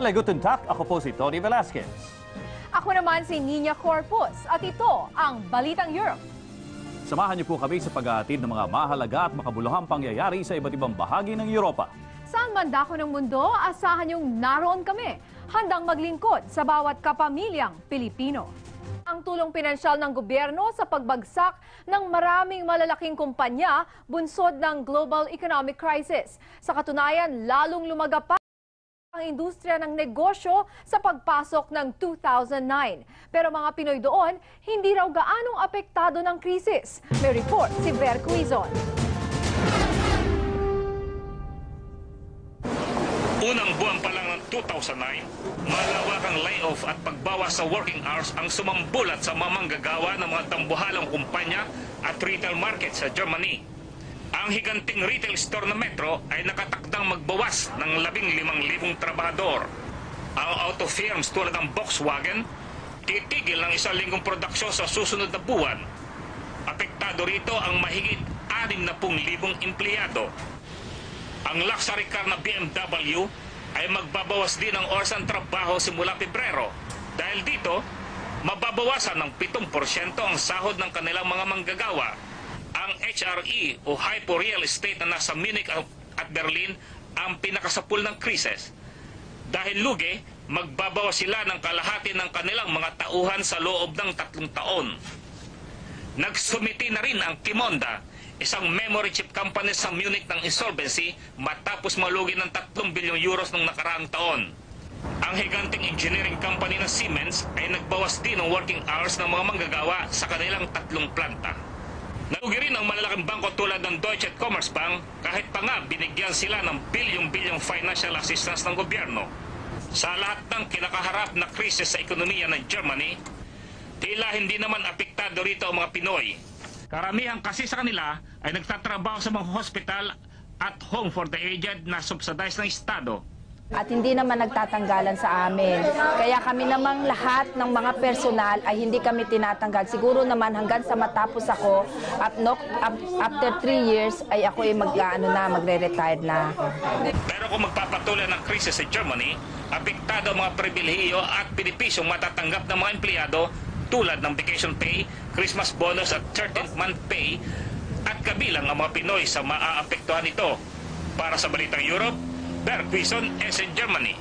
Manlay Guten Tag, ako po si Tony Velasquez. Ako naman si Nina Corpus at ito ang Balitang Europe. Samahan niyo po kami sa paghahatid ng mga mahalaga at makabuluhang pangyayari sa iba't ibang bahagi ng Europa. Saan man dako ng mundo, asahan niyong naroon kami, handang maglingkod sa bawat kapamilyang Pilipino. Ang tulong pinansyal ng gobyerno sa pagbagsak ng maraming malalaking kumpanya bunsod ng global economic crisis. Sa katunayan, lalong lumagapa ang industriya ng negosyo sa pagpasok ng 2009. Pero mga Pinoy doon, hindi raw gaanong apektado ng krisis. May report si Ver Quizon. Unang buwan pa lang ng 2009, malawakang layoff at pagbawas sa working hours ang sumambulat sa mamanggagawa ng mga tambuhalang kumpanya at retail market sa Germany. Ang higanting retail store na Metro ay nakatakdang magbawas ng 15,000 trabahador. Ang auto firms tulad ng Volkswagen, titigil ng 1 linggong produksyon sa susunod na buwan. Apektado rito ang mahigit 60,000 empleyado. Ang luxury car na BMW ay magbabawas din ng oras ng trabaho simula Pebrero. Dahil dito, mababawasan ng 7% ang sahod ng kanilang mga manggagawa. Ang HRE o Hypo Real Estate na nasa Munich at Berlin ang pinakasapul ng krisis. Dahil lugi, magbabawas sila ng kalahati ng kanilang mga tauhan sa loob ng 3 taon. Nagsumiti na rin ang Qimonda, isang memory chip company sa Munich ng insolvency matapos malugi ng 3 bilyong euros noong nakaraang taon. Ang higanting engineering company na Siemens ay nagbawas din ng working hours ng mga manggagawa sa kanilang 3 planta. Nalugi rin ang malalaking bangko tulad ng Deutsche Commerzbank kahit pa nga binigyan sila ng bilyong-bilyong financial assistance ng gobyerno. Sa lahat ng kinakaharap na krisis sa ekonomiya ng Germany, tila hindi naman apektado rito ang mga Pinoy. Karamihan kasi sa kanila ay nagtatrabaho sa mga hospital at home for the aged na subsidized ng Estado. At hindi naman nagtatanggalan sa amin. Kaya kami namang lahat ng mga personal ay hindi kami tinatanggal. Siguro naman hanggang sa matapos ako at after 3 years ay ako ay magre-retire na. Pero kung magpapatuloy ng krisis sa Germany, apektado ang mga pribilehiyo at benepisyong matatanggap ng mga empleyado tulad ng vacation pay, Christmas bonus at 13th month pay at kabilang ang mga Pinoy sa maaapektuhan nito. Para sa Balitang Europe, Ver Quizon, SN Germany.